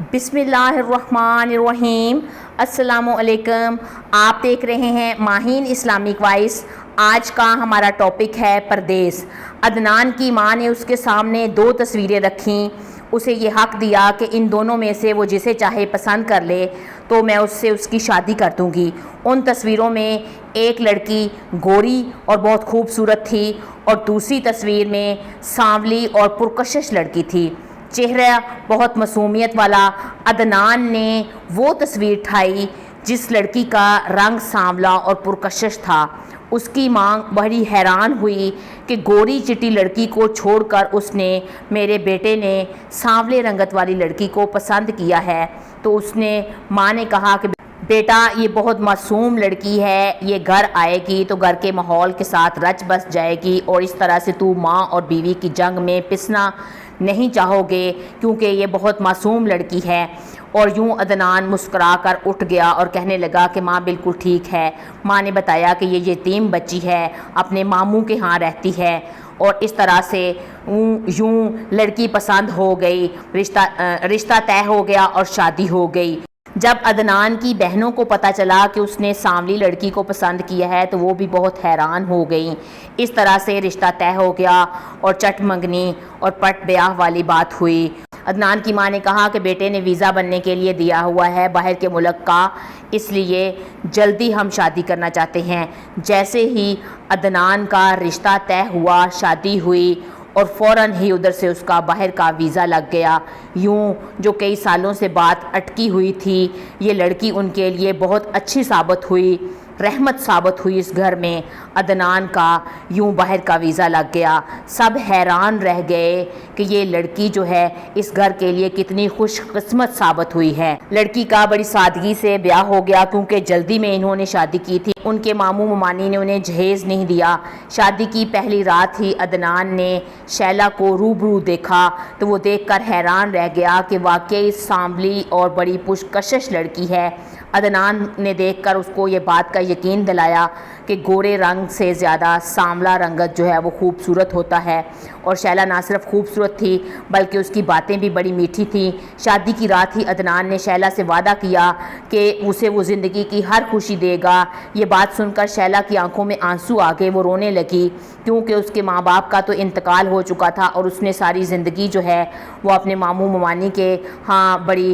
بسم اللہ الرحمن الرحیم۔ السلام علیکم۔ آپ دیکھ رہے ہیں ماہین اسلامک وائس۔ آج کا ہمارا ٹاپک ہے پردیس۔ عدنان کی ماں نے اس کے سامنے دو تصویریں رکھیں، اسے یہ حق دیا کہ ان دونوں میں سے وہ جسے چاہے پسند کر لے تو میں اس سے اس کی شادی کر دوں گی۔ ان تصویروں میں ایک لڑکی گوری اور بہت خوبصورت تھی اور دوسری تصویر میں سانولی اور پرکشش لڑکی تھی، چہرہ بہت معصومیت والا۔ عدنان نے وہ تصویر اٹھائی جس لڑکی کا رنگ سانولا اور پرکشش تھا۔ اس کی ماں بڑی حیران ہوئی کہ گوری چٹی لڑکی کو چھوڑ کر اس نے میرے بیٹے نے سانولے رنگت والی لڑکی کو پسند کیا ہے۔ تو اس نے ماں نے کہا کہ بیٹا یہ بہت معصوم لڑکی ہے، یہ گھر آئے گی تو گھر کے ماحول کے ساتھ رچ بس جائے گی اور اس طرح سے تو ماں اور بیوی کی جنگ میں پسنا نہیں چاہو گے کیونکہ یہ بہت معصوم لڑکی ہے۔ اور یوں عدنان مسکرا کر اٹھ گیا اور کہنے لگا کہ ماں بالکل ٹھیک ہے۔ ماں نے بتایا کہ یہ یتیم بچی ہے، اپنے ماموں کے ہاں رہتی ہے، اور اس طرح سے یوں لڑکی پسند ہو گئی، رشتہ طے ہو گیا اور شادی ہو گئی۔ جب عدنان کی بہنوں کو پتہ چلا کہ اس نے سانولی لڑکی کو پسند کیا ہے تو وہ بھی بہت حیران ہو گئیں۔ اس طرح سے رشتہ طے ہو گیا اور چٹ منگنی اور پٹ بیاہ والی بات ہوئی۔ عدنان کی ماں نے کہا کہ بیٹے نے ویزا بننے کے لیے دیا ہوا ہے باہر کے ملک کا، اس لیے جلدی ہم شادی کرنا چاہتے ہیں۔ جیسے ہی عدنان کا رشتہ طے ہوا، شادی ہوئی اور فوراً ہی ادھر سے اس کا باہر کا ویزا لگ گیا۔ یوں جو کئی سالوں سے بات اٹکی ہوئی تھی، یہ لڑکی ان کے لیے بہت اچھی ثابت ہوئی، رحمت ثابت ہوئی اس گھر میں۔ عدنان کا یوں باہر کا ویزا لگ گیا۔ سب حیران رہ گئے کہ یہ لڑکی جو ہے اس گھر کے لیے کتنی خوش قسمت ثابت ہوئی ہے۔ لڑکی کا بڑی سادگی سے بیاہ ہو گیا کیونکہ جلدی میں انہوں نے شادی کی تھی۔ ان کے ماموں ممانی نے انہیں جہیز نہیں دیا۔ شادی کی پہلی رات ہی عدنان نے شیلا کو روبرو دیکھا تو وہ دیکھ کر حیران رہ گیا کہ واقعی سانولی اور بڑی پرکشش لڑکی ہے۔ عدنان نے دیکھ کر اس کو یہ بات کا یقین دلایا کہ گورے رنگ سے زیادہ سانولا رنگت جو ہے وہ خوبصورت ہوتا ہے، اور شیلا نہ صرف خوبصورت تھی بلکہ اس کی باتیں بھی بڑی میٹھی تھیں۔ شادی کی رات ہی عدنان نے شیلا سے وعدہ کیا کہ اسے وہ زندگی کی ہر خوشی دے گا۔ یہ بات سن کر شیلا کی آنکھوں میں آنسو آ گئے، وہ رونے لگی کیونکہ اس کے ماں باپ کا تو انتقال ہو چکا تھا اور اس نے ساری زندگی جو ہے وہ اپنے ماموں ممانی کے ہاں بڑی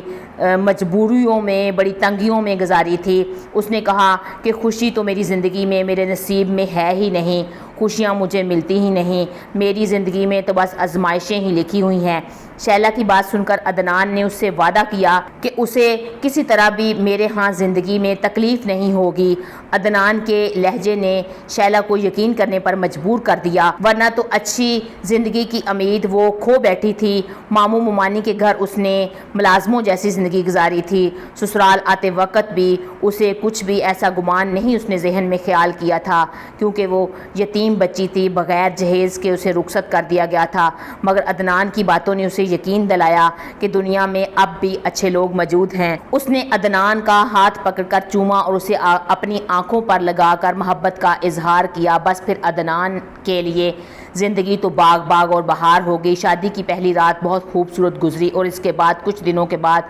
مجبوریوں میں، بڑی تنگیوں میں گزاری تھی۔ اس نے کہا کہ خوشی تو میری زندگی میں، میرے نصیب میں ہے ہی نہیں، خوشیاں مجھے ملتی ہی نہیں، میری زندگی میں تو بس آزمائشیں ہی لکھی ہوئی ہیں۔ شیلا کی بات سن کر عدنان نے اس سے وعدہ کیا کہ اسے کسی طرح بھی میرے ہاں زندگی میں تکلیف نہیں ہوگی۔ عدنان کے لہجے نے شیلا کو یقین کرنے پر مجبور کر دیا، ورنہ تو اچھی زندگی کی امید وہ کھو بیٹھی تھی۔ ماموں ممانی کے گھر اس نے ملازموں جیسی زندگی گزاری تھی۔ سسرال آتے وقت بھی اسے کچھ بھی ایسا گمان نہیں اس نے ذہن میں خیال کیا تھا کیونکہ وہ یتیم بچی تھی، بغیر جہیز کے اسے رخصت کر دیا گیا تھا۔ مگر عدنان کی باتوں نے اسے یقین دلایا کہ دنیا میں اب بھی اچھے لوگ موجود ہیں۔ اس نے عدنان کا ہاتھ پکڑ کر چوما اور اسے اپنی آنکھوں پر لگا کر محبت کا اظہار کیا۔ بس پھر عدنان کے لیے زندگی تو باغ باغ اور بہار ہو گئی۔ شادی کی پہلی رات بہت خوبصورت گزری اور اس کے بعد کچھ دنوں کے بعد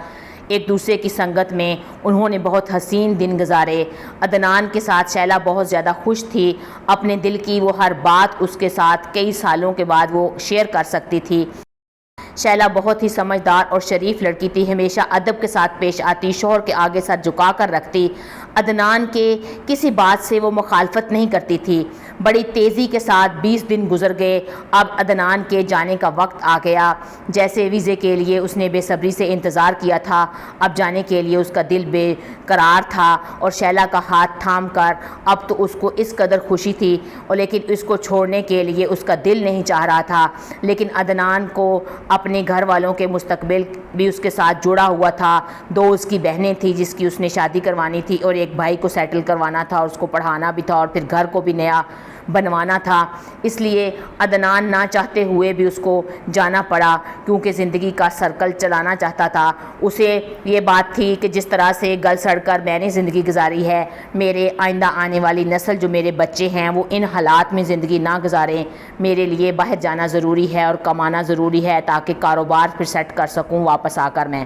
ایک دوسرے کی سنگت میں انہوں نے بہت حسین دن گزارے۔ عدنان کے ساتھ شیلا بہت زیادہ خوش تھی، اپنے دل کی وہ ہر بات اس کے ساتھ کئی سالوں کے بعد وہ شیئر کر سکتی تھی۔ شیلا بہت ہی سمجھدار اور شریف لڑکی تھی، ہمیشہ ادب کے ساتھ پیش آتی، شوہر کے آگے سر جھکا کر رکھتی، عدنان کے کسی بات سے وہ مخالفت نہیں کرتی تھی۔ بڑی تیزی کے ساتھ 20 دن گزر گئے۔ اب عدنان کے جانے کا وقت آ گیا۔ جیسے ویزے کے لیے اس نے بے صبری سے انتظار کیا تھا، اب جانے کے لیے اس کا دل بے قرار تھا اور شیلا کا ہاتھ تھام کر اب تو اس کو اس قدر خوشی تھی، اور لیکن اس کو چھوڑنے کے لیے اس کا دل نہیں چاہ رہا تھا۔ لیکن عدنان کو اپنے گھر والوں کے مستقبل بھی اس کے ساتھ جڑا ہوا تھا۔ دو اس کی بہنیں تھیں جس کی اس نے شادی کروانی تھی، اور ایک بھائی کو سیٹل کروانا تھا اور اس کو پڑھانا بھی تھا، اور پھر گھر کو بھی نیا بنوانا تھا۔ اس لیے عدنان نہ چاہتے ہوئے بھی اس کو جانا پڑا کیونکہ زندگی کا سرکل چلانا چاہتا تھا۔ اسے یہ بات تھی کہ جس طرح سے گل سڑ کر میں نے زندگی گزاری ہے، میرے آئندہ آنے والی نسل جو میرے بچے ہیں وہ ان حالات میں زندگی نہ گزاریں۔ میرے لیے باہر جانا ضروری ہے اور کمانا ضروری ہے تاکہ کاروبار پھر سیٹ کر سکوں واپس آ کر میں۔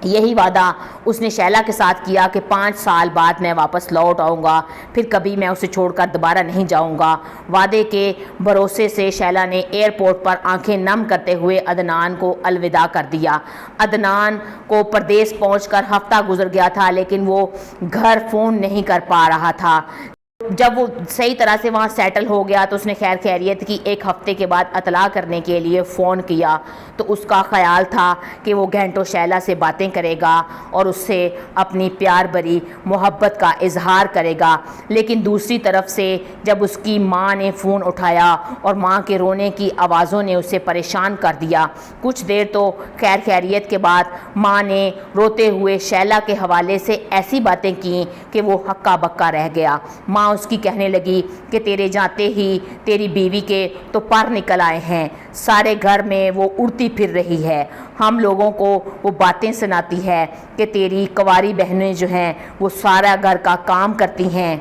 یہی وعدہ اس نے شیلا کے ساتھ کیا کہ 5 سال بعد میں واپس لوٹ آؤں گا، پھر کبھی میں اسے چھوڑ کر دوبارہ نہیں جاؤں گا۔ وعدے کے بھروسے سے شیلا نے ایئرپورٹ پر آنکھیں نم کرتے ہوئے عدنان کو الوداع کر دیا۔ عدنان کو پردیس پہنچ کر ہفتہ گزر گیا تھا، لیکن وہ گھر فون نہیں کر پا رہا تھا۔ جب وہ صحیح طرح سے وہاں سیٹل ہو گیا تو اس نے خیر خیریت کی 1 ہفتے کے بعد اطلاع کرنے کے لیے فون کیا، تو اس کا خیال تھا کہ وہ گھنٹوں شیلا سے باتیں کرے گا اور اس سے اپنی پیار بھری محبت کا اظہار کرے گا۔ لیکن دوسری طرف سے جب اس کی ماں نے فون اٹھایا اور ماں کے رونے کی آوازوں نے اسے پریشان کر دیا۔ کچھ دیر تو خیر خیریت کے بعد ماں نے روتے ہوئے شیلا کے حوالے سے ایسی باتیں کیں کہ وہ ہکا بکا رہ گیا۔ ماں اس کی کہنے لگی کہ تیرے جاتے ہی تیری بیوی کے تو پر نکل آئے ہیں، سارے گھر میں وہ اڑتی پھر رہی ہے، ہم لوگوں کو وہ باتیں سناتی ہے کہ تیری کنواری بہنیں جو ہیں وہ سارا گھر کا کام کرتی ہیں،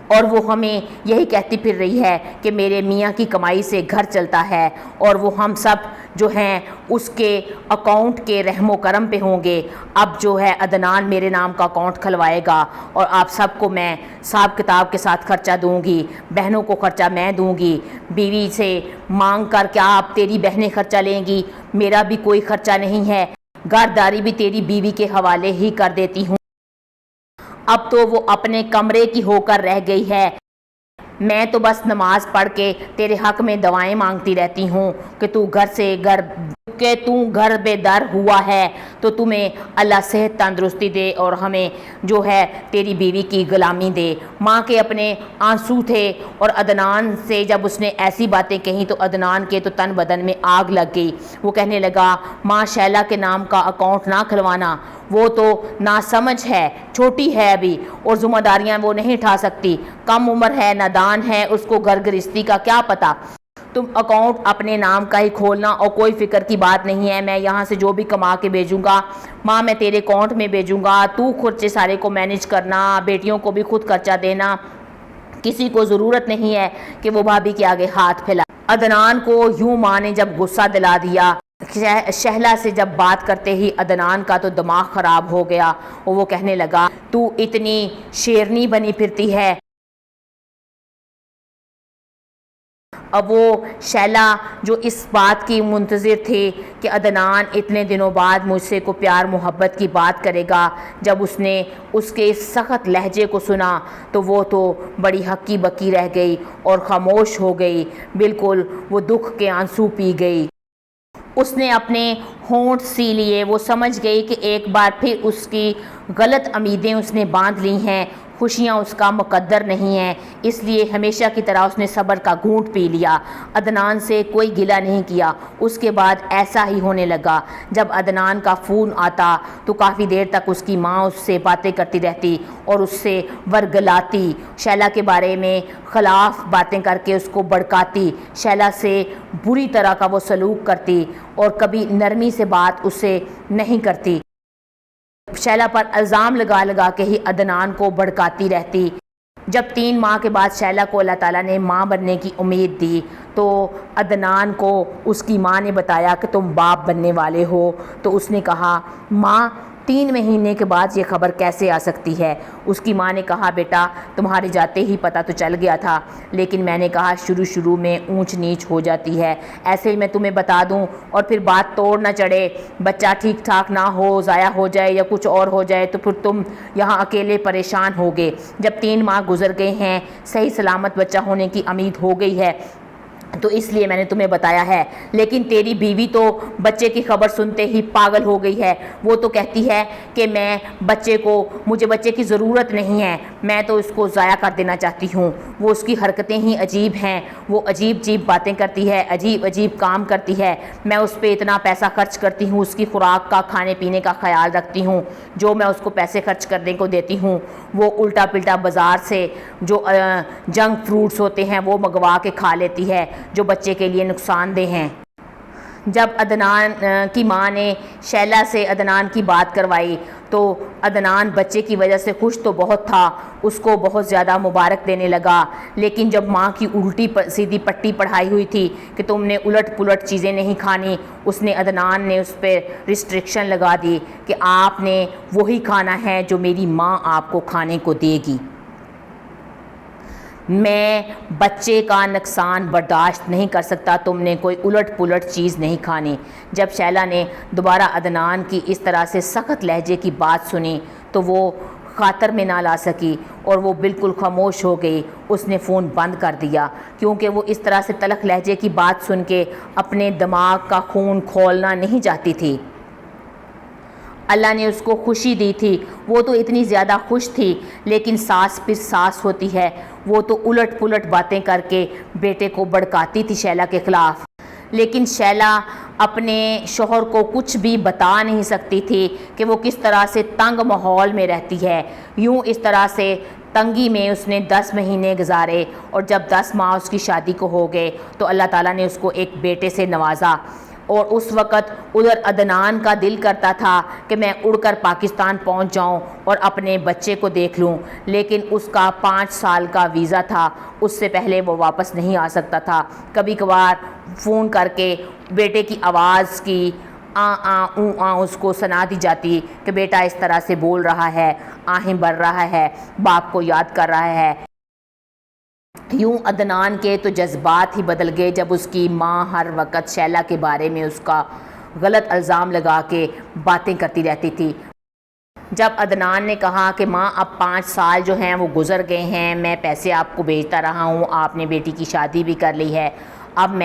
اور وہ ہمیں یہی کہتی پھر رہی ہے کہ میرے میاں کی کمائی سے گھر چلتا ہے، اور وہ ہم سب جو ہیں اس کے اکاؤنٹ کے رحم و کرم پہ ہوں گے۔ اب جو ہے عدنان میرے نام کا اکاؤنٹ کھلوائے گا اور آپ سب کو میں حساب کتاب کے ساتھ خرچہ دوں گی، بہنوں کو خرچہ میں دوں گی، بیوی سے مانگ کر کیا آپ تیری بہنیں خرچہ لیں گی، میرا بھی کوئی خرچہ نہیں ہے، گھرداری بھی تیری بیوی کے حوالے ہی کر دیتی ہوں۔ اب تو وہ اپنے کمرے کی ہو کر رہ گئی ہے، میں تو بس نماز پڑھ کے تیرے حق میں دعائیں مانگتی رہتی ہوں کہ تو گھر بے در ہوا ہے تو تمہیں اللہ صحت تندرستی دے اور ہمیں جو ہے تیری بیوی کی غلامی دے۔ ماں کے اپنے آنسو تھے، اور عدنان سے جب اس نے ایسی باتیں کہیں تو عدنان کے تو تن بدن میں آگ لگ گئی۔ وہ کہنے لگا، ماں شیلا کے نام کا اکاؤنٹ نہ کھلوانا، وہ تو ناسمجھ ہے، چھوٹی ہے ابھی اور ذمہ داریاں وہ نہیں اٹھا سکتی، کم عمر ہے، نادان ہے، اس کو گھر گرہستی کا کیا پتہ، تم اکاؤنٹ اپنے نام کا ہی کھولنا، اور کوئی فکر کی بات نہیں ہے، میں یہاں سے جو بھی کما کے بھیجوں گا ماں میں تیرے اکاؤنٹ میں بھیجوں گا، تو خرچے سارے کو مینیج کرنا، بیٹیوں کو بھی خود خرچہ دینا، کسی کو ضرورت نہیں ہے کہ وہ بھابھی کے آگے ہاتھ پھیلائے۔ عدنان کو یوں ماں نے جب غصہ دلا دیا، شہلا سے جب بات کرتے ہی عدنان کا تو دماغ خراب ہو گیا، اور وہ کہنے لگا، تو اتنی شیرنی بنی پھرتی ہے۔ اب وہ شیلا جو اس بات کی منتظر تھی کہ عدنان اتنے دنوں بعد مجھ سے کو پیار محبت کی بات کرے گا، جب اس نے اس کے سخت لہجے کو سنا تو وہ تو بڑی ہکی بکی رہ گئی اور خاموش ہو گئی، بالکل وہ دکھ کے آنسو پی گئی۔ اس نے اپنے ہونٹ سی لیے، وہ سمجھ گئی کہ ایک بار پھر اس کی غلط امیدیں اس نے باندھ لی ہیں، خوشیاں اس کا مقدر نہیں ہیں، اس لیے ہمیشہ کی طرح اس نے صبر کا گھونٹ پی لیا، عدنان سے کوئی گلہ نہیں کیا۔ اس کے بعد ایسا ہی ہونے لگا، جب عدنان کا فون آتا تو کافی دیر تک اس کی ماں اس سے باتیں کرتی رہتی اور اس سے ورگلاتی، شیلا کے بارے میں خلاف باتیں کر کے اس کو بھڑکاتی، شیلا سے بری طرح کا وہ سلوک کرتی اور کبھی نرمی سے بات اس سے نہیں کرتی، شیلا پر الزام لگا لگا کے ہی عدنان کو بھڑکاتی رہتی۔ جب 3 ماہ کے بعد شیلا کو اللہ تعالیٰ نے ماں بننے کی امید دی تو عدنان کو اس کی ماں نے بتایا کہ تم باپ بننے والے ہو، تو اس نے کہا، ماں 3 مہینے کے بعد یہ خبر کیسے آ سکتی ہے؟ اس کی ماں نے کہا، بیٹا تمہارے جاتے ہی پتہ تو چل گیا تھا، لیکن میں نے کہا شروع میں اونچ نیچ ہو جاتی ہے، ایسے ہی میں تمہیں بتا دوں اور پھر بات توڑ نہ چڑھے، بچہ ٹھیک ٹھاک نہ ہو، ضائع ہو جائے یا کچھ اور ہو جائے تو پھر تم یہاں اکیلے پریشان ہوگے۔ جب 3 ماہ گزر گئے ہیں، صحیح سلامت بچہ ہونے کی امید ہو گئی ہے، تو اس لیے میں نے تمہیں بتایا ہے، لیکن تیری بیوی تو بچے کی خبر سنتے ہی پاگل ہو گئی ہے، وہ تو کہتی ہے کہ مجھے بچے کی ضرورت نہیں ہے، میں تو اس کو ضائع کر دینا چاہتی ہوں، وہ اس کی حرکتیں ہی عجیب ہیں، وہ عجیب باتیں کرتی ہے، عجیب کام کرتی ہے، میں اس پہ اتنا پیسہ خرچ کرتی ہوں، اس کی خوراک کا کھانے پینے کا خیال رکھتی ہوں، جو میں اس کو پیسے خرچ کرنے کو دیتی ہوں وہ الٹا پلٹا بازار سے جو جنک فروٹس ہوتے ہیں وہ منگوا کے کھا لیتی ہے جو بچے کے لیے نقصان دہ ہیں۔ جب عدنان کی ماں نے شیلا سے عدنان کی بات کروائی تو عدنان بچے کی وجہ سے خوش تو بہت تھا، اس کو بہت زیادہ مبارک دینے لگا، لیکن جب ماں کی الٹی سیدھی پٹی پڑھائی ہوئی تھی کہ تم نے الٹ پلٹ چیزیں نہیں کھانی، عدنان نے اس پہ ریسٹرکشن لگا دی کہ آپ نے وہی کھانا ہے جو میری ماں آپ کو کھانے کو دے گی۔ میں بچے کا نقصان برداشت نہیں کر سکتا، تم نے کوئی الٹ پلٹ چیز نہیں کھانی۔ جب شیلا نے دوبارہ عدنان کی اس طرح سے سخت لہجے کی بات سنی تو وہ خاطر میں نہ لا سکی اور وہ بالکل خاموش ہو گئی۔ اس نے فون بند کر دیا کیونکہ وہ اس طرح سے تلخ لہجے کی بات سن کے اپنے دماغ کا خون کھولنا نہیں چاہتی تھی۔ اللہ نے اس کو خوشی دی تھی، وہ تو اتنی زیادہ خوش تھی، لیکن ساس پھر ساس ہوتی ہے، وہ تو الٹ پلٹ باتیں کر کے بیٹے کو بھڑکاتی تھی شیلا کے خلاف۔ لیکن شیلا اپنے شوہر کو کچھ بھی بتا نہیں سکتی تھی کہ وہ کس طرح سے تنگ ماحول میں رہتی ہے۔ یوں اس طرح سے تنگی میں اس نے 10 مہینے گزارے، اور جب 10 ماہ اس کی شادی کو ہو گئے تو اللہ تعالیٰ نے اس کو ایک بیٹے سے نوازا۔ اور اس وقت ادھر عدنان کا دل کرتا تھا کہ میں اڑ کر پاکستان پہنچ جاؤں اور اپنے بچے کو دیکھ لوں، لیکن اس کا 5 سال کا ویزا تھا، اس سے پہلے وہ واپس نہیں آ سکتا تھا۔ کبھی کبھار فون کر کے بیٹے کی آواز کی اس کو سنا دی جاتی کہ بیٹا اس طرح سے بول رہا ہے، آہیں بھر رہا ہے، باپ کو یاد کر رہا ہے۔ یوں عدنان کے تو جذبات ہی بدل گئے جب اس کی ماں ہر وقت شیلا کے بارے میں اس کا غلط الزام لگا کے باتیں کرتی رہتی تھی۔ جب عدنان نے کہا کہ ماں اب 5 سال جو ہیں وہ گزر گئے ہیں، میں پیسے آپ کو بھیجتا رہا ہوں، آپ نے بیٹی کی شادی بھی کر لی ہے، اب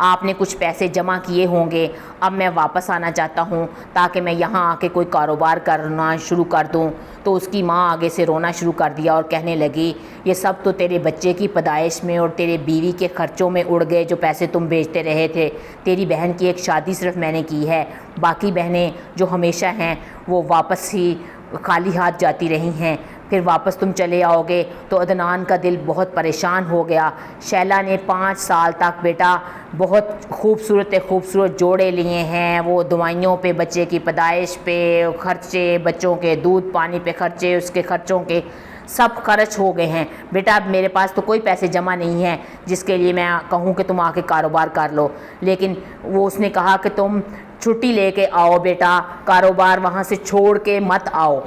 آپ نے کچھ پیسے جمع کیے ہوں گے، اب میں واپس آنا چاہتا ہوں تاکہ میں یہاں آ کے کوئی کاروبار کرنا شروع کر دوں، تو اس کی ماں آگے سے رونا شروع کر دیا اور کہنے لگی یہ سب تو تیرے بچے کی پیدائش میں اور تیرے بیوی کے خرچوں میں اڑ گئے جو پیسے تم بھیجتے رہے تھے، تیری بہن کی ایک شادی صرف میں نے کی ہے، باقی بہنیں جو ہمیشہ ہیں وہ واپس ہی خالی ہاتھ جاتی رہی ہیں، پھر واپس تم چلے آؤ گے۔ تو عدنان کا دل بہت پریشان ہو گیا۔ شیلا نے 5 سال تک بیٹا بہت خوبصورت جوڑے لیے ہیں، وہ دوائیوں پہ، بچے کی پیدائش پہ خرچے، بچوں کے دودھ پانی پہ خرچے، اس کے خرچوں کے سب خرچ ہو گئے ہیں، بیٹا اب میرے پاس تو کوئی پیسے جمع نہیں ہیں جس کے لیے میں کہوں کہ تم آ کے کاروبار کر لو۔ لیکن اس نے کہا کہ تم چھٹی لے کے آؤ بیٹا، کاروبار وہاں سے چھوڑ کے مت آؤ۔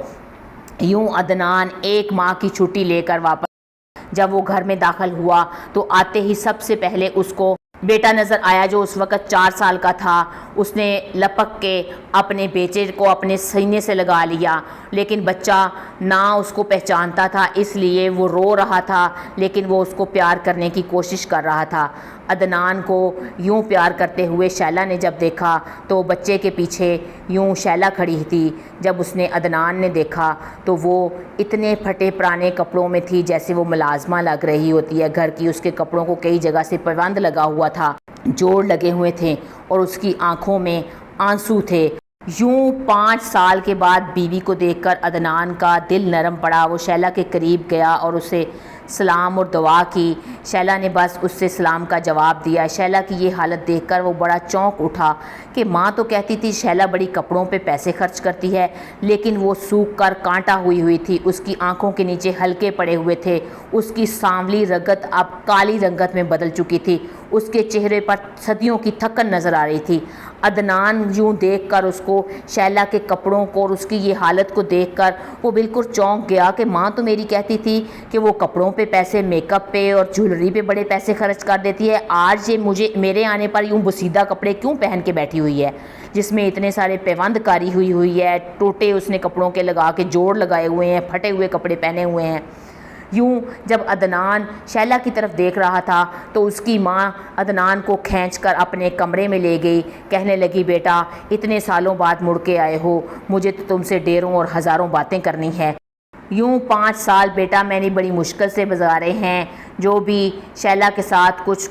یوں عدنان 1 ماہ کی چھٹی لے کر واپس جب وہ گھر میں داخل ہوا تو آتے ہی سب سے پہلے اس کو بیٹا نظر آیا جو اس وقت 4 سال کا تھا۔ اس نے لپک کے اپنے بیٹے کو اپنے سینے سے لگا لیا، لیکن بچہ نہ اس کو پہچانتا تھا، اس لیے وہ رو رہا تھا، لیکن وہ اس کو پیار کرنے کی کوشش کر رہا تھا۔ عدنان کو یوں پیار کرتے ہوئے شیلا نے جب دیکھا تو بچے کے پیچھے یوں شیلا کھڑی تھی۔ جب اس نے عدنان نے دیکھا تو وہ اتنے پھٹے پرانے کپڑوں میں تھی جیسے وہ ملازمہ لگ رہی ہوتی ہے گھر کی۔ اس کے کپڑوں کو کئی جگہ سے پیوند لگا ہوا تھا، جوڑ لگے ہوئے تھے، اور اس کی آنکھوں میں آنسو تھے۔ یوں 5 سال کے بعد بیوی کو دیکھ کر عدنان کا دل نرم پڑا۔ وہ شیلا کے قریب گیا اور اسے سلام اور دعا کی۔ شیلا نے بس اس سے سلام کا جواب دیا۔ شیلا کی یہ حالت دیکھ کر وہ بڑا چونک اٹھا کہ ماں تو کہتی تھی شیلا بڑی کپڑوں پہ پیسے خرچ کرتی ہے، لیکن وہ سوکھ کر کانٹا ہوئی تھی، اس کی آنکھوں کے نیچے ہلکے پڑے ہوئے تھے، اس کی سانولی رنگت اب کالی رنگت میں بدل چکی تھی، اس کے چہرے پر صدیوں کی تھکن نظر آ رہی تھی۔ عدنان یوں دیکھ کر اس کو، شیلا کے کپڑوں کو اور اس کی یہ حالت کو دیکھ کر وہ بالکل چونک گیا کہ ماں تو میری کہتی تھی کہ وہ کپڑوں پہ پیسے، میک اپ پہ اور جولری پہ بڑے پیسے خرچ کر دیتی ہے، آج یہ میرے آنے پر یوں بسیدہ کپڑے کیوں پہن کے بیٹھی ہوئی ہے جس میں اتنے سارے پیوند کاری ہوئی ہے، ٹوٹے اس نے کپڑوں کے لگا کے جوڑ لگائے ہوئے ہیں، پھٹے ہوئے کپڑے پہنے ہوئے ہیں۔ یوں جب عدنان شیلا کی طرف دیکھ رہا تھا تو اس کی ماں عدنان کو کھینچ کر اپنے کمرے میں لے گئی، کہنے لگی بیٹا اتنے سالوں بعد مڑ کے آئے ہو، مجھے تو تم سے ڈھیروں اور ہزاروں باتیں کرنی ہے۔ یوں 5 سال بیٹا میں نے بڑی مشکل سے گزارے ہیں، جو بھی شیلا کے ساتھ کچھ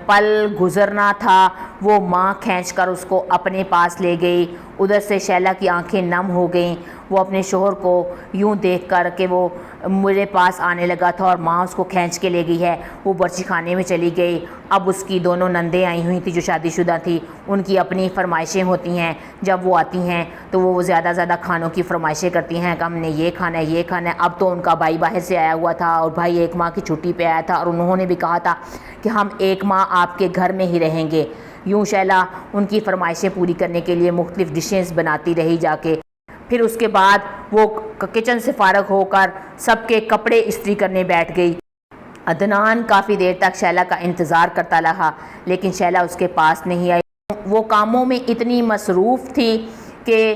پل گزرنا تھا وہ ماں کھینچ کر اس کو اپنے پاس لے گئی۔ ادھر سے شیلا کی آنکھیں نم ہو گئیں، وہ اپنے شوہر کو یوں دیکھ کر کہ وہ میرے پاس آنے لگا تھا اور ماں اس کو کھینچ کے لے گئی ہے، وہ برچی خانے میں چلی گئی۔ اب اس کی دونوں نندیں آئی ہوئی تھیں جو شادی شدہ تھی، ان کی اپنی فرمائشیں ہوتی ہیں، جب وہ آتی ہیں تو وہ زیادہ کھانوں کی فرمائشیں کرتی ہیں کہ ہم نے یہ کھانا ہے یہ کھانا ہے۔ اب تو ان کا بھائی باہر سے آیا ہوا تھا اور بھائی 1 ماہ کی چھٹی پہ آیا تھا اور انہوں نے بھی کہا تھا کہ ہم 1 ماہ آپ کے گھر میں ہی رہیں گے۔ یوں شیلا ان کی فرمائشیں پوری کرنے کے لیے مختلف ڈشز بناتی رہی جا کے۔ پھر اس کے بعد وہ کچن سے فارغ ہو کر سب کے کپڑے استری کرنے بیٹھ گئی۔ عدنان کافی دیر تک شیلا کا انتظار کرتا رہا لیکن شیلا اس کے پاس نہیں آئی۔ وہ کاموں میں اتنی مصروف تھی کہ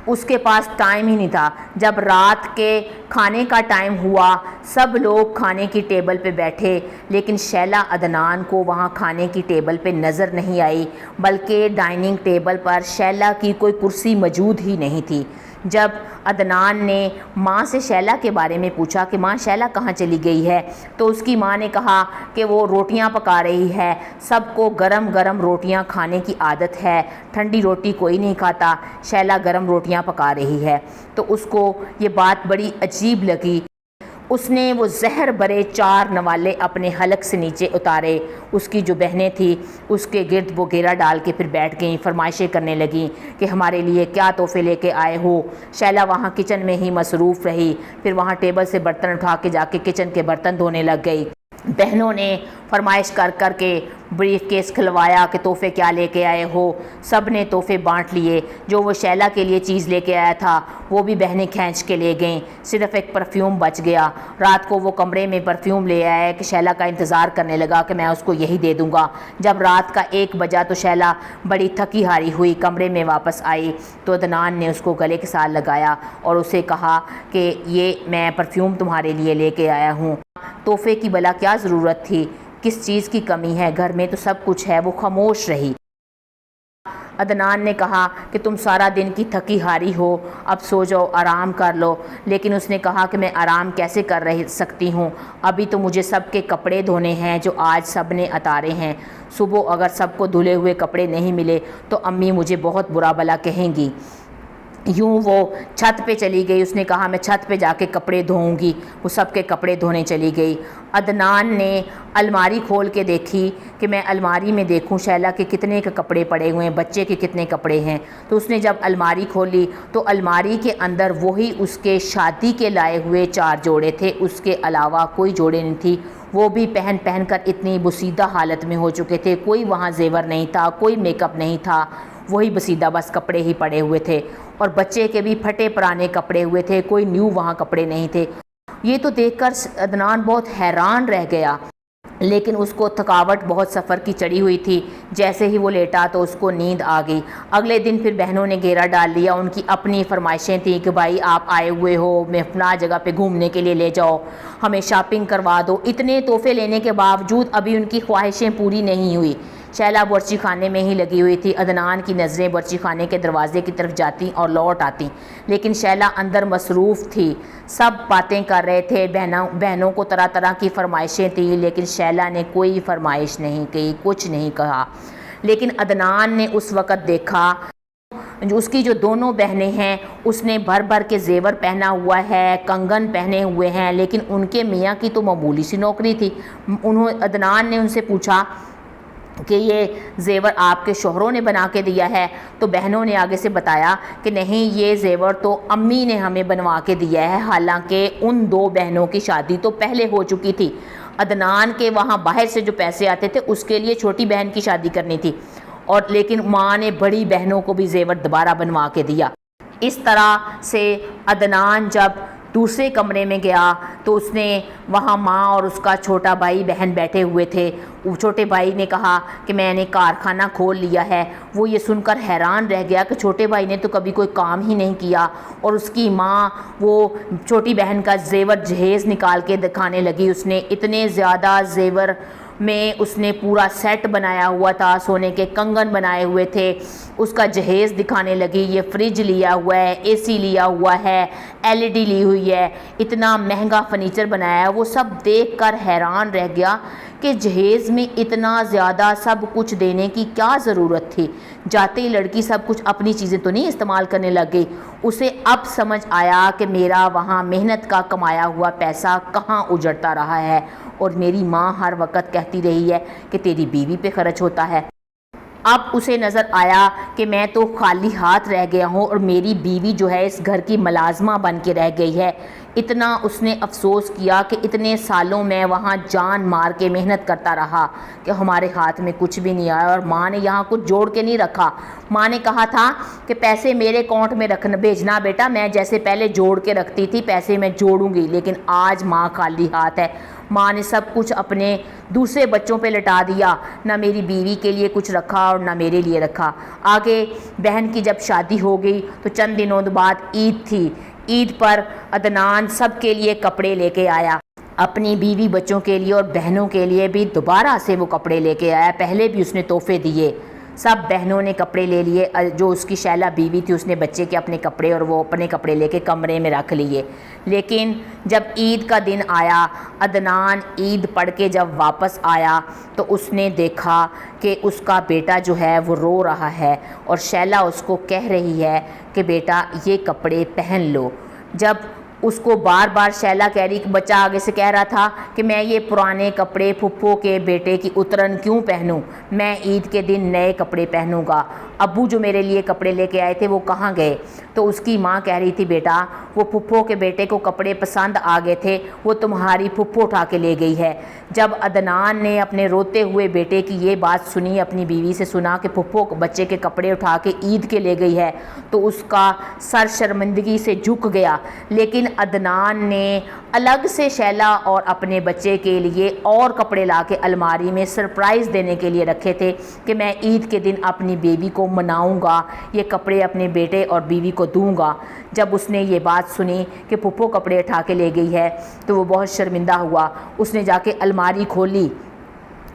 اس کے پاس ٹائم ہی نہیں تھا۔ جب رات کے کھانے کا ٹائم ہوا سب لوگ کھانے کی ٹیبل پہ بیٹھے لیکن شیلا عدنان کو وہاں کھانے کی ٹیبل پہ نظر نہیں آئی، بلکہ ڈائننگ ٹیبل پر شیلا کی کوئی کرسی موجود ہی نہیں تھی۔ جب عدنان نے ماں سے شیلا کے بارے میں پوچھا کہ ماں شیلا کہاں چلی گئی ہے تو اس کی ماں نے کہا کہ وہ روٹیاں پکا رہی ہے، سب کو گرم گرم روٹیاں کھانے کی عادت ہے، ٹھنڈی روٹی کوئی نہیں کھاتا، شیلا گرم روٹیاں پکا رہی ہے۔ تو اس کو یہ بات بڑی عجیب لگی۔ اس نے وہ زہر برے 4 نوالے اپنے حلق سے نیچے اتارے۔ اس کی جو بہنیں تھیں اس کے گرد وہ گھیرا ڈال کے پھر بیٹھ گئیں، فرمائشیں کرنے لگیں کہ ہمارے لیے کیا تحفے لے کے آئے ہو۔ شیلا وہاں کچن میں ہی مصروف رہی، پھر وہاں ٹیبل سے برتن اٹھا کے جا کے کچن کے برتن دھونے لگ گئی۔ بہنوں نے فرمائش کر کر کے بریف کیس کھلوایا کہ تحفے کیا لے کے آئے ہو۔ سب نے تحفے بانٹ لیے۔ جو وہ شیلا کے لیے چیز لے کے آیا تھا وہ بھی بہنیں کھینچ کے لے گئیں، صرف ایک پرفیوم بچ گیا۔ رات کو وہ کمرے میں پرفیوم لے آیا کہ شیلا کا انتظار کرنے لگا کہ میں اس کو یہی دے دوں گا۔ جب رات کا 1 بجا تو شیلا بڑی تھکی ہاری ہوئی کمرے میں واپس آئی تو عدنان نے اس کو گلے کے ساتھ لگایا اور اسے کہا کہ یہ میں پرفیوم تمہارے لیے لے کے آیا ہوں۔ تحفے کی بلا کیا ضرورت تھی، کس چیز کی کمی ہے، گھر میں تو سب کچھ ہے۔ وہ خاموش رہی۔ عدنان نے کہا کہ تم سارا دن کی تھکی ہاری ہو، اب سو جاؤ، آرام کر لو۔ لیکن اس نے کہا کہ میں آرام کیسے کر سکتی ہوں، ابھی تو مجھے سب کے کپڑے دھونے ہیں جو آج سب نے اتارے ہیں۔ صبح اگر سب کو دھلے ہوئے کپڑے نہیں ملے تو امی مجھے بہت برا بھلا کہیں گی۔ یوں وہ چھت پہ چلی گئی۔ اس نے کہا میں چھت پہ جا کے کپڑے دھوؤں گی۔ وہ سب کے کپڑے دھونے چلی گئی۔ عدنان نے الماری کھول کے دیکھی کہ میں الماری میں دیکھوں شیلا کے کتنے کے کپڑے پڑے ہوئے ہیں، بچے کے کتنے کپڑے ہیں۔ تو اس نے جب الماری کھولی تو الماری کے اندر وہی اس کے شادی کے لائے ہوئے 4 جوڑے تھے، اس کے علاوہ کوئی جوڑے نہیں تھی۔ وہ بھی پہن کر اتنی بسیدہ حالت میں ہو چکے تھے، کوئی وہاں زیور نہیں تھا، کوئی میک اپ نہیں تھا، وہی بسیدہ بس کپڑے ہی پڑے ہوئے تھے اور بچے کے بھی پھٹے پرانے کپڑے ہوئے تھے، کوئی نیو وہاں کپڑے نہیں تھے۔ یہ تو دیکھ کر عدنان بہت حیران رہ گیا، لیکن اس کو تھکاوٹ بہت سفر کی چڑھی ہوئی تھی۔ جیسے ہی وہ لیٹا تو اس کو نیند آ گئی۔ اگلے دن پھر بہنوں نے گھیرا ڈال لیا۔ ان کی اپنی فرمائشیں تھیں کہ بھائی آپ آئے ہوئے ہو، میں فلاں جگہ پہ گھومنے کے لیے لے جاؤ، ہمیں شاپنگ کروا دو۔ اتنے تحفے لینے کے باوجود ابھی ان کی خواہشیں پوری نہیں ہوئی۔ شیلا برچی خانے میں ہی لگی ہوئی تھی۔ عدنان کی نظریں برچی خانے کے دروازے کی طرف جاتی اور لوٹ آتی، لیکن شیلا اندر مصروف تھی۔ سب باتیں کر رہے تھے، بہنوں کو طرح طرح کی فرمائشیں تھیں، لیکن شیلا نے کوئی فرمائش نہیں کی، کچھ نہیں کہا۔ لیکن عدنان نے اس وقت دیکھا اس کی جو دونوں بہنیں ہیں اس نے بھر بھر کے زیور پہنا ہوا ہے، کنگن پہنے ہوئے ہیں، لیکن ان کے میاں کی تو معمولی سی نوکری تھی۔ عدنان نے ان سے پوچھا کہ یہ زیور آپ کے شوہروں نے بنا کے دیا ہے؟ تو بہنوں نے آگے سے بتایا کہ نہیں، یہ زیور تو امی نے ہمیں بنوا کے دیا ہے، حالانکہ ان 2 بہنوں کی شادی تو پہلے ہو چکی تھی۔ عدنان کے وہاں باہر سے جو پیسے آتے تھے اس کے لیے چھوٹی بہن کی شادی کرنی تھی، اور لیکن ماں نے بڑی بہنوں کو بھی زیور دوبارہ بنوا کے دیا۔ اس طرح سے عدنان جب دوسرے کمرے میں گیا تو اس نے وہاں ماں اور اس کا چھوٹا بھائی بہن بیٹھے ہوئے تھے۔ چھوٹے بھائی نے کہا کہ میں نے کارخانہ کھول لیا ہے۔ وہ یہ سن کر حیران رہ گیا کہ چھوٹے بھائی نے تو کبھی کوئی کام ہی نہیں کیا، اور اس کی ماں وہ چھوٹی بہن کا زیور جہیز نکال کے دکھانے لگی۔ اس نے اتنے زیادہ زیور میں اس نے پورا سیٹ بنایا ہوا تھا، سونے کے کنگن بنائے ہوئے تھے، اس کا جہیز دکھانے لگی، یہ فریج لیا ہوا ہے، اے سی لیا ہوا ہے، LED لی ہوئی ہے، اتنا مہنگا فرنیچر بنایا ہے۔ وہ سب دیکھ کر حیران رہ گیا کہ جہیز میں اتنا زیادہ سب کچھ دینے کی کیا ضرورت تھی، جاتے ہی لڑکی سب کچھ اپنی چیزیں تو نہیں استعمال کرنے لگ گئی۔ اسے اب سمجھ آیا کہ میرا وہاں محنت کا کمایا ہوا پیسہ کہاں اجڑتا رہا ہے، اور میری ماں ہر وقت کہتی رہی ہے کہ تیری بیوی پہ خرچ ہوتا ہے۔ اب اسے نظر آیا کہ میں تو خالی ہاتھ رہ گیا ہوں اور میری بیوی جو ہے اس گھر کی ملازمہ بن کے رہ گئی ہے۔ اتنا اس نے افسوس کیا کہ اتنے سالوں میں وہاں جان مار کے محنت کرتا رہا کہ ہمارے ہاتھ میں کچھ بھی نہیں آیا، اور ماں نے یہاں کچھ جوڑ کے نہیں رکھا۔ ماں نے کہا تھا کہ پیسے میرے اکاؤنٹ میں بھیجنا بیٹا، میں جیسے پہلے جوڑ کے رکھتی تھی پیسے میں جوڑوں گی، لیکن آج ماں خالی ہاتھ ہے۔ ماں نے سب کچھ اپنے دوسرے بچوں پہ لٹا دیا، نہ میری بیوی کے لیے کچھ رکھا اور نہ میرے لیے رکھا۔ آگے بہن کی جب شادی ہو گئی تو چند دنوں بعد عید تھی۔ عید پر عدنان سب کے لیے کپڑے لے کے آیا، اپنی بیوی بچوں کے لیے اور بہنوں کے لیے بھی دوبارہ سے وہ کپڑے لے کے آیا۔ پہلے بھی اس نے تحفے دیے، سب بہنوں نے کپڑے لے لیے، جو اس کی شیلا بیوی تھی اس نے بچے کے اپنے کپڑے اور وہ اپنے کپڑے لے کے کمرے میں رکھ لیے۔ لیکن جب عید کا دن آیا، عدنان عید پڑھ کے جب واپس آیا تو اس نے دیکھا کہ اس کا بیٹا جو ہے وہ رو رہا ہے، اور شیلا اس کو کہہ رہی ہے کہ بیٹا یہ کپڑے پہن لو۔ جب اس کو بار بار شیلا کہہ رہی کہ بچہ آگے سے کہہ رہا تھا کہ میں یہ پرانے کپڑے پھپھو کے بیٹے کی اترن کیوں پہنوں، میں عید کے دن نئے کپڑے پہنوں گا، ابو جو میرے لیے کپڑے لے کے آئے تھے وہ کہاں گئے؟ تو اس کی ماں کہہ رہی تھی بیٹا وہ پھپھو کے بیٹے کو کپڑے پسند آ گئے تھے، وہ تمہاری پھپھو اٹھا کے لے گئی ہے۔ جب عدنان نے اپنے روتے ہوئے بیٹے کی یہ بات سنی، اپنی بیوی سے سنا کہ پھپھو بچے کے کپڑے اٹھا کے عید کے لے گئی ہے، تو اس کا سر شرمندگی سے جھک گیا۔ لیکن عدنان نے الگ سے شیلا اور اپنے بچے کے لیے اور کپڑے لا کے الماری میں سرپرائز دینے کے لیے رکھے تھے کہ میں عید کے دن اپنی بیوی کو مناؤں گا، یہ کپڑے اپنے بیٹے اور بیوی کو دوں گا۔ جب اس نے یہ بات سنی کہ پھپھو کپڑے اٹھا کے لے گئی ہے تو وہ بہت شرمندہ ہوا۔ اس نے جا کے الماری کھولی،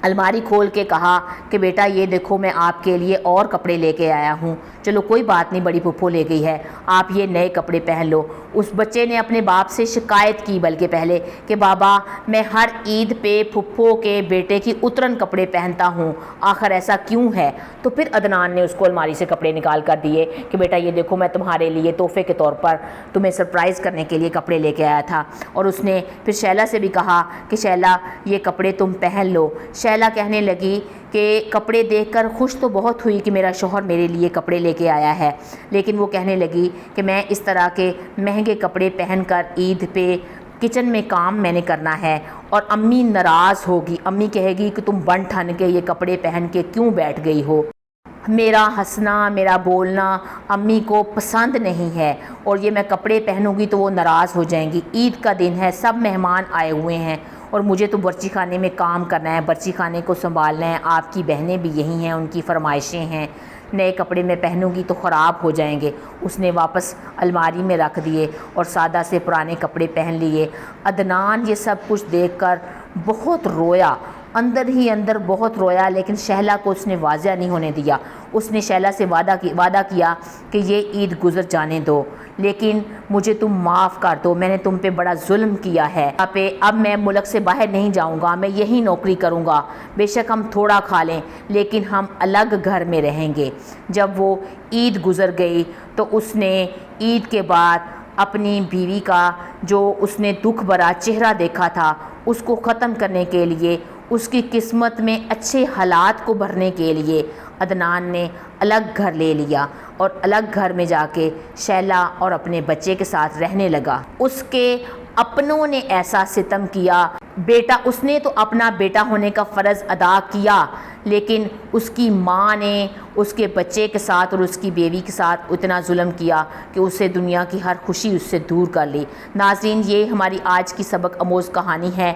الماری کھول کے کہا کہ بیٹا یہ دیکھو میں آپ کے لیے اور کپڑے لے کے آیا ہوں، چلو کوئی بات نہیں، بڑی پھپھو لے گئی ہے، آپ یہ نئے کپڑے پہن لو۔ اس بچے نے اپنے باپ سے شکایت کی بلکہ پہلے کہ بابا میں ہر عید پہ پھپھو کے بیٹے کی اترن کپڑے پہنتا ہوں، آخر ایسا کیوں ہے؟ تو پھر عدنان نے اس کو الماری سے کپڑے نکال کر دیے کہ بیٹا یہ دیکھو میں تمہارے لیے تحفے کے طور پر تمہیں سرپرائز کرنے کے لیے کپڑے لے کے آیا تھا۔ اور اس نے پھر شیلا سے بھی کہا کہ شیلا یہ کپڑے تم پہن لو۔ شیلا کہنے لگی کہ کپڑے دیکھ کر خوش تو بہت ہوئی کہ میرا شوہر میرے لیے کپڑے لے کے آیا ہے، لیکن وہ کہنے لگی کہ میں اس طرح کے مہنگے کپڑے پہن کر عید پہ کچن میں کام میں نے کرنا ہے، اور امی ناراض ہوگی، امی کہے گی کہ تم بن ٹھن کے یہ کپڑے پہن کے کیوں بیٹھ گئی ہو، میرا ہنسنا میرا بولنا امی کو پسند نہیں ہے، اور یہ میں کپڑے پہنوں گی تو وہ ناراض ہو جائیں گی، عید کا دن ہے، سب مہمان آئے ہوئے ہیں اور مجھے تو برچی خانے میں کام کرنا ہے، برچی خانے کو سنبھالنا ہے، آپ کی بہنیں بھی یہی ہیں، ان کی فرمائشیں ہیں، نئے کپڑے میں پہنوں گی تو خراب ہو جائیں گے۔ اس نے واپس الماری میں رکھ دیے اور سادہ سے پرانے کپڑے پہن لیے۔ عدنان یہ سب کچھ دیکھ کر بہت رویا، اندر ہی اندر بہت رویا، لیکن شیلا کو اس نے واضح نہیں ہونے دیا۔ اس نے شیلا سے وعدہ کیا کہ یہ عید گزر جانے دو، لیکن مجھے تم معاف کر دو، میں نے تم پہ بڑا ظلم کیا ہے، اب میں ملک سے باہر نہیں جاؤں گا، میں یہی نوکری کروں گا، بے شک ہم تھوڑا کھا لیں لیکن ہم الگ گھر میں رہیں گے۔ جب وہ عید گزر گئی تو اس نے عید کے بعد اپنی بیوی کا جو اس نے دکھ بھرا چہرہ دیکھا تھا اس کو ختم کرنے کے لیے، اس کی قسمت میں اچھے حالات کو بھرنے کے لیے عدنان نے الگ گھر لے لیا اور الگ گھر میں جا کے شیلا اور اپنے بچے کے ساتھ رہنے لگا۔ اس کے اپنوں نے ایسا ستم کیا، بیٹا اس نے تو اپنا بیٹا ہونے کا فرض ادا کیا، لیکن اس کی ماں نے اس کے بچے کے ساتھ اور اس کی بیوی کے ساتھ اتنا ظلم کیا کہ اسے دنیا کی ہر خوشی اس سے دور کر لی۔ ناظرین یہ ہماری آج کی سبق آموز کہانی ہے۔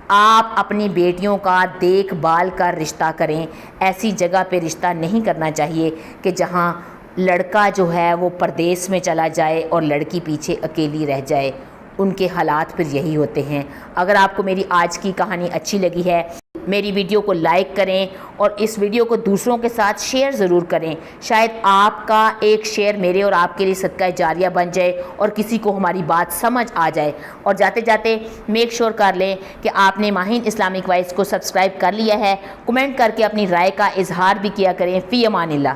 آپ اپنی بیٹیوں کا دیکھ بھال کر رشتہ کریں، ایسی جگہ پہ رشتہ نہیں کرنا چاہیے کہ جہاں لڑکا جو ہے وہ پردیس میں چلا جائے اور لڑکی پیچھے اکیلی رہ جائے۔ ان کے حالات پھر یہی ہوتے ہیں۔ اگر آپ کو میری آج کی کہانی اچھی لگی ہے، میری ویڈیو کو لائک کریں اور اس ویڈیو کو دوسروں کے ساتھ شیئر ضرور کریں۔ شاید آپ کا ایک شیئر میرے اور آپ کے لیے صدقہ جاریہ بن جائے اور کسی کو ہماری بات سمجھ آ جائے۔ اور جاتے جاتے میک شور کر لیں کہ آپ نے ماہین اسلامک وائس کو سبسکرائب کر لیا ہے۔ کمنٹ کر کے اپنی رائے کا اظہار بھی کیا کریں۔ فی امان اللہ۔